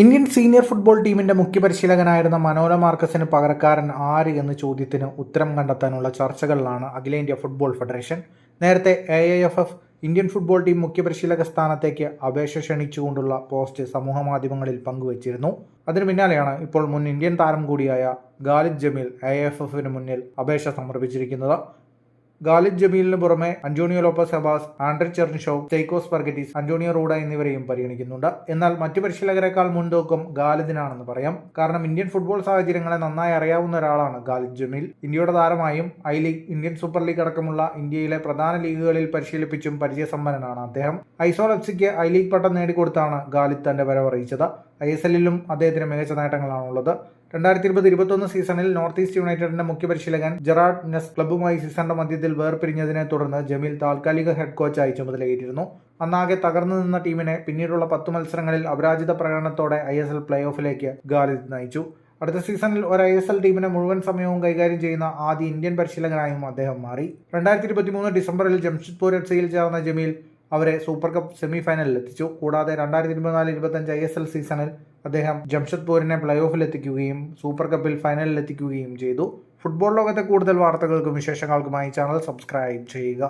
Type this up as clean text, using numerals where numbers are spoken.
Indian senior football ടീമിന്റെ മുഖ്യപരിശീലകനായിരുന്ന മനോല മാർക്കസിന് പകരക്കാരൻ ആര് എന്ന ചോദ്യത്തിന് ഉത്തരം കണ്ടെത്താനുള്ള ചർച്ചകളിലാണ് അഖിലേന്ത്യാ ഫുട്ബോൾ ഫെഡറേഷൻ. നേരത്തെ AIFF ഇന്ത്യൻ ഫുട്ബോൾ ടീം മുഖ്യപരിശീലക സ്ഥാനത്തേക്ക് അപേക്ഷ ക്ഷണിച്ചുകൊണ്ടുള്ള പോസ്റ്റ് സമൂഹമാധ്യമങ്ങളിൽ പങ്കുവച്ചിരുന്നു. അതിനു പിന്നാലെയാണ് ഇപ്പോൾ മുൻ ഇന്ത്യൻ താരം കൂടിയായ ഖാലിദ് ജമീൽ AIFFന് മുന്നിൽ അപേക്ഷ സമർപ്പിച്ചിരിക്കുന്നത്. ഖാലിദ് ജമീലിന് പുറമെ അന്റോണിയോ ലോപ്പസ് അബാസ്, ആൻഡ്രെ ചെർണിഷോവ്, സ്റ്റെയ്ക്കോസ് പെർഗറ്റിസ്, അന്റോണിയോ റൂഡ എന്നിവരെയും പരിഗണിക്കുന്നുണ്ട്. എന്നാൽ മറ്റു പരിശീലകരെക്കാൾ മുൻതൂക്കം ഖാലിദിനാണെന്ന് പറയാം. കാരണം ഇന്ത്യൻ ഫുട്ബോൾ സാഹചര്യങ്ങളെ നന്നായി അറിയാവുന്ന ഒരാളാണ് ഖാലിദ് ജമീൽ. ഇന്ത്യയുടെ താരമായും I-ലീഗ്, ഇന്ത്യൻ സൂപ്പർ ലീഗ് അടക്കമുള്ള ഇന്ത്യയിലെ പ്രധാന ലീഗുകളിൽ പരിശീലിപ്പിച്ചും പരിചയസമ്പന്നനാണ് അദ്ദേഹം. ഐസോൾ FC-ക്ക് I-ലീഗ് പട്ടം നേടിക്കൊടുത്താണ് ഖാലിദ് തന്റെ വരവറിയിച്ചത്. ISL-ലും അദ്ദേഹത്തിന് മികച്ച നേട്ടങ്ങളാണുള്ളത്. 2020-21 സീസണിൽ നോർത്ത് ഈസ്റ്റ് യുണൈറ്റഡിന്റെ മുഖ്യപരിശീലകൻ ജെറാർഡ് നെസ് ക്ലബ്ബുമായി സീസണിന്റെ മധ്യത്തിൽ വേർപിരിഞ്ഞതിനെ തുടർന്ന് ജമീൽ താൽക്കാലിക ഹെഡ് കോച്ചായി ചുമതലയേറ്റിരുന്നു. അന്നാകെ തകർന്നു നിന്ന ടീമിനെ പിന്നീടുള്ള 10 മത്സരങ്ങളിൽ അപരാജിത പ്രകടനത്തോടെ ISL പ്ലേ ഓഫിലേക്ക് ഖാലിദ് നയിച്ചു. അടുത്ത സീസണിൽ ഒരു ISL ടീമിനെ മുഴുവൻ സമയവും കൈകാര്യം ചെയ്യുന്ന ആദ്യ ഇന്ത്യൻ പരിശീലകനായും അദ്ദേഹം മാറി. 2023 ഡിസംബറിൽ ജംഷഡ്പൂർ FC-യിൽ ചേർന്ന ജമീൽ അവരെ സൂപ്പർ കപ്പ് സെമി ഫൈനലിൽ എത്തിച്ചു. കൂടാതെ 2024-25 ISL സീസണിൽ അദ്ദേഹം ജംഷഡ്പൂരിനെ പ്ലേ ഓഫിലെത്തിക്കുകയും സൂപ്പർ കപ്പിൽ ഫൈനലിൽ എത്തിക്കുകയും ചെയ്തു. ഫുട്ബോൾ ലോകത്തെ കൂടുതൽ വാർത്തകൾക്കും വിശേഷങ്ങൾക്കുമായി ചാനൽ സബ്സ്ക്രൈബ് ചെയ്യുക.